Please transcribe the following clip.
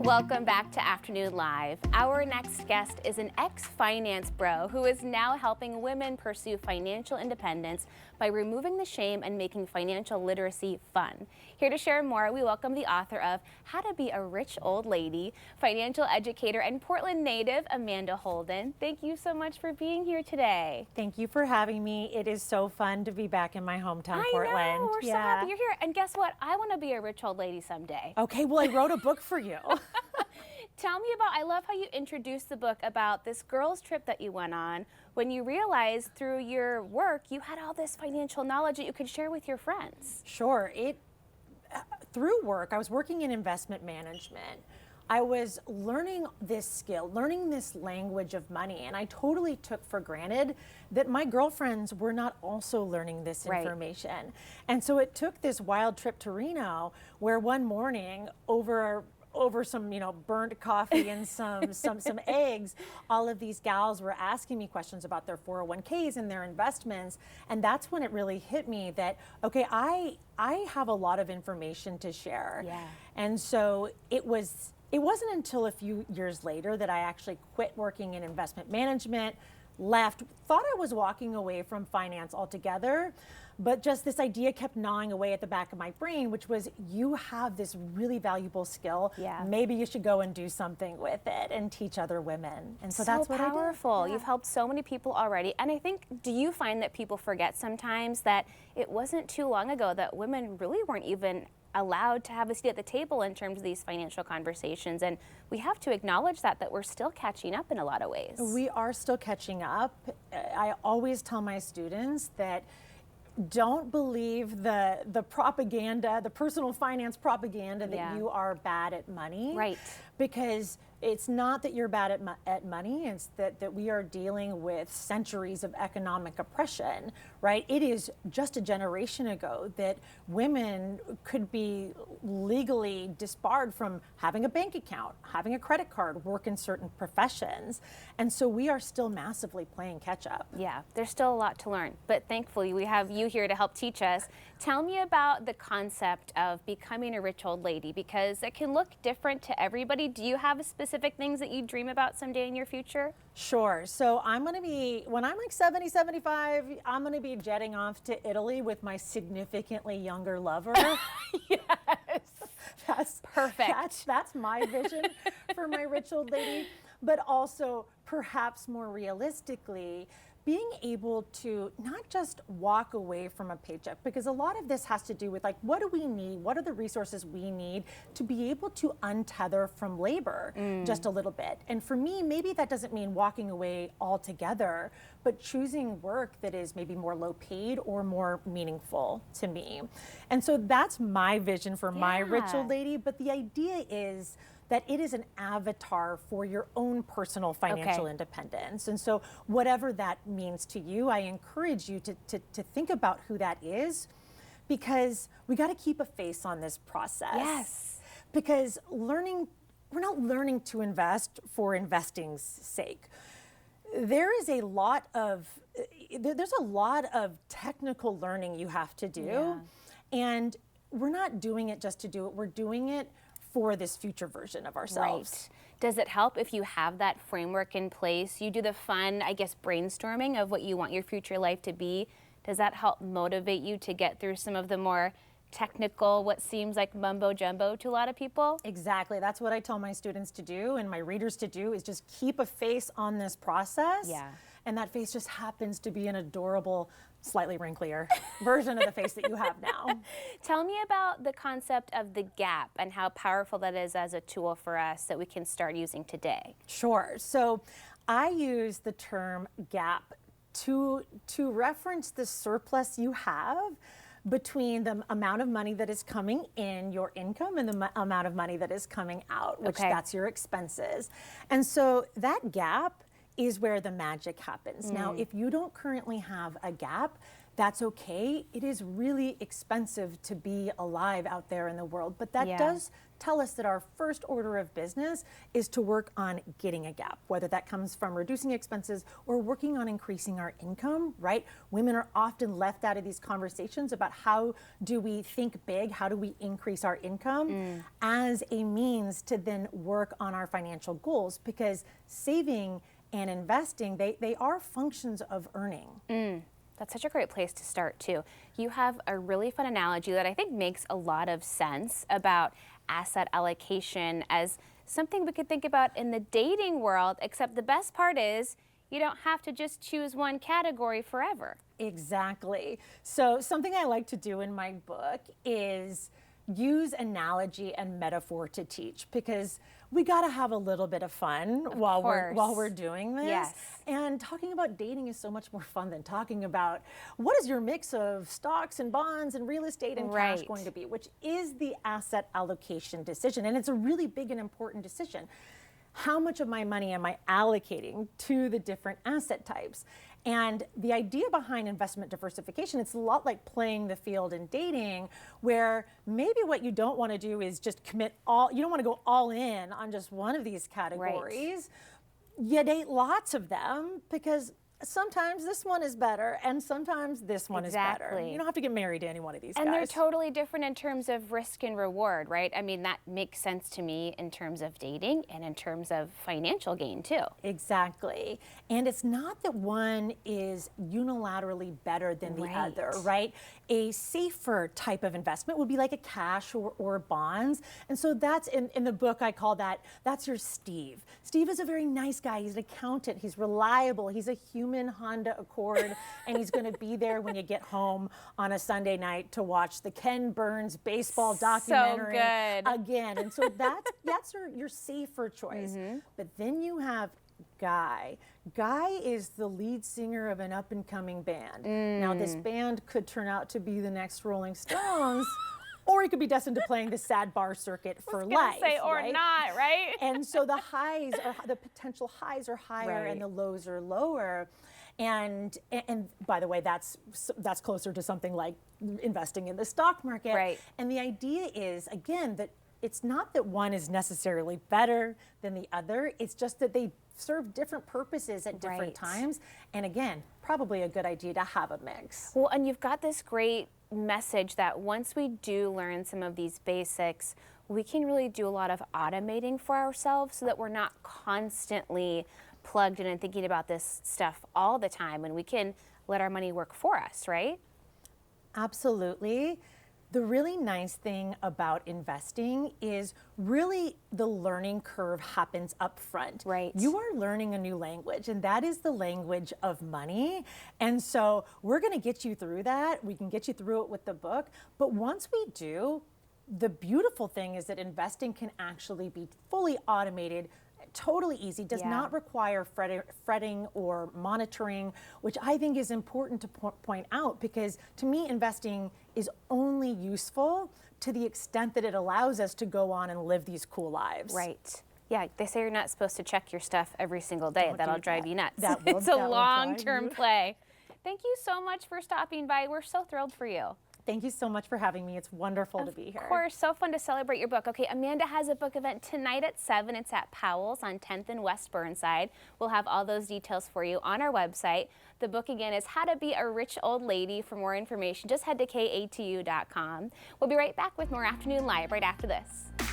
Welcome back to Afternoon Live. Our next guest is an ex-finance bro who is now helping women pursue financial independence by removing the shame and making financial literacy fun. Here to share more, we welcome the author of How to Be a Rich Old Lady, financial educator and Portland native, Amanda Holden. Thank you so much for being here today. Thank you for having me. It is so fun to be back in my hometown, Portland. I know, we're so happy you're here. And guess what? I want to be a rich old lady someday. Okay, well, I wrote a book for you. Tell me about, I love how you introduced the book about this girls' trip that you went on when you realized through your work you had all this financial knowledge that you could share with your friends. Sure. Through work, I was working in investment management. I was learning this skill, learning this language of money, and I totally took for granted that my girlfriends were not also learning this information. And so it took this wild trip to Reno where one morning over some, burnt coffee and some eggs, all of these gals were asking me questions about their 401ks and their investments. And that's when it really hit me that, okay, I have a lot of information to share. Yeah. And so it wasn't until a few years later that I actually quit working in investment management, left, thought I was walking away from finance altogether, but just this idea kept gnawing away at the back of my brain, which was, you have this really valuable skill. Yeah. Maybe you should go and do something with it and teach other women. And so that's what powerful. I did. Yeah. You've helped so many people already. And I think, do you find that people forget sometimes that it wasn't too long ago that women really weren't even allowed to have a seat at the table in terms of these financial conversations, and we have to acknowledge that we're still catching up in a lot of ways. We are still catching up. I always tell my students that don't believe the propaganda, the personal finance propaganda that you are bad at money. Right. Because it's not that you're bad at money, it's that we are dealing with centuries of economic oppression, right? It is just a generation ago that women could be legally disbarred from having a bank account, having a credit card, work in certain professions. And so we are still massively playing catch up. Yeah, there's still a lot to learn, but thankfully we have you here to help teach us. Tell me about the concept of becoming a rich old lady, because it can look different to everybody. Do you have specific things that you dream about someday in your future? Sure. So I'm going to be, when I'm like 70, 75, I'm going to be jetting off to Italy with my significantly younger lover. Yes. That's perfect. That's my vision for my rich old lady. But also, perhaps more realistically, being able to not just walk away from a paycheck, because a lot of this has to do with, like, what do we need? What are the resources we need to be able to untether from labor just a little bit? And for me, maybe that doesn't mean walking away altogether, but choosing work that is maybe more low paid or more meaningful to me. And so that's my vision for my rich old lady. But the idea is that it is an avatar for your own personal financial independence. And so whatever that means to you, I encourage you to think about who that is, because we got to keep a face on this process. Yes. Because we're not learning to invest for investing's sake. There's a lot of technical learning you have to do. Yeah. And we're not doing it just to do it. We're doing it for this future version of ourselves. Right. Does it help if you have that framework in place? You do the fun, I guess, brainstorming of what you want your future life to be. Does that help motivate you to get through some of the more technical, what seems like mumbo jumbo to a lot of people? Exactly. That's what I tell my students to do and my readers to do, is just keep a face on this process. Yeah. And that face just happens to be an adorable, slightly wrinklier version of the face that you have now. Tell me about the concept of the gap and how powerful that is as a tool for us that we can start using today. Sure. So I use the term gap to reference the surplus you have between the amount of money that is coming in, your income, and the amount of money that is coming out, which that's your expenses. And so that gap is where the magic happens. Now, if you don't currently have a gap, that's okay. It is really expensive to be alive out there in the world, but that does tell us that our first order of business is to work on getting a gap, whether that comes from reducing expenses or working on increasing our income, right? Women are often left out of these conversations about how do we think big, how do we increase our income as a means to then work on our financial goals, because saving and investing, they are functions of earning. That's such a great place to start too. You have a really fun analogy that I think makes a lot of sense about asset allocation as something we could think about in the dating world, except the best part is you don't have to just choose one category forever. Exactly. So something I like to do in my book is use analogy and metaphor to teach, because we got to have a little bit of fun while we're doing this. Yes. And talking about dating is so much more fun than talking about what is your mix of stocks and bonds and real estate and cash going to be, which is the asset allocation decision. And it's a really big and important decision. How much of my money am I allocating to the different asset types? And the idea behind investment diversification, it's a lot like playing the field in dating, where maybe what you don't want to do is just commit all, you don't want to go all in on just one of these categories. You date lots of them, because sometimes this one is better and sometimes this one is better. You don't have to get married to any one of these guys. And they're totally different in terms of risk and reward, right? I mean, that makes sense to me in terms of dating and in terms of financial gain too. Exactly. And it's not that one is unilaterally better than the other, right? A safer type of investment would be like a cash or bonds. And so that's in the book, I call that's your Steve. Steve is a very nice guy. He's an accountant. He's reliable. He's a human Honda Accord, and he's going to be there when you get home on a Sunday night to watch the Ken Burns baseball documentary again. And so that's your safer choice. But then you have Guy. Guy is the lead singer of an up-and-coming band. Now, this band could turn out to be the next Rolling Stones, or he could be destined to playing the sad bar circuit for life. Or not, right? And so the potential highs are higher and the lows are lower. And by the way, that's closer to something like investing in the stock market. Right. And the idea is, again, that it's not that one is necessarily better than the other. It's just that they serve different purposes at different times. And again, probably a good idea to have a mix. Well, and you've got this great message that once we do learn some of these basics, we can really do a lot of automating for ourselves so that we're not constantly plugged in and thinking about this stuff all the time, and we can let our money work for us, right? Absolutely. The really nice thing about investing is really the learning curve happens up front. Right. You are learning a new language, and that is the language of money. And so we're going to get you through that. We can get you through it with the book. But once we do, the beautiful thing is that investing can actually be fully automated, totally easy, does not require fretting or monitoring, which I think is important to point out, because to me, investing is only useful to the extent that it allows us to go on and live these cool lives. Right. Yeah, they say you're not supposed to check your stuff every single day. That'll drive you nuts. It's a long-term play. Thank you so much for stopping by. We're so thrilled for you. Thank you so much for having me. It's wonderful to be here. Of course, so fun to celebrate your book. Okay, Amanda has a book event tonight at 7. It's at Powell's on 10th and West Burnside. We'll have all those details for you on our website. The book again is How to Be a Rich Old Lady. For more information, just head to katu.com. We'll be right back with more Afternoon Live right after this.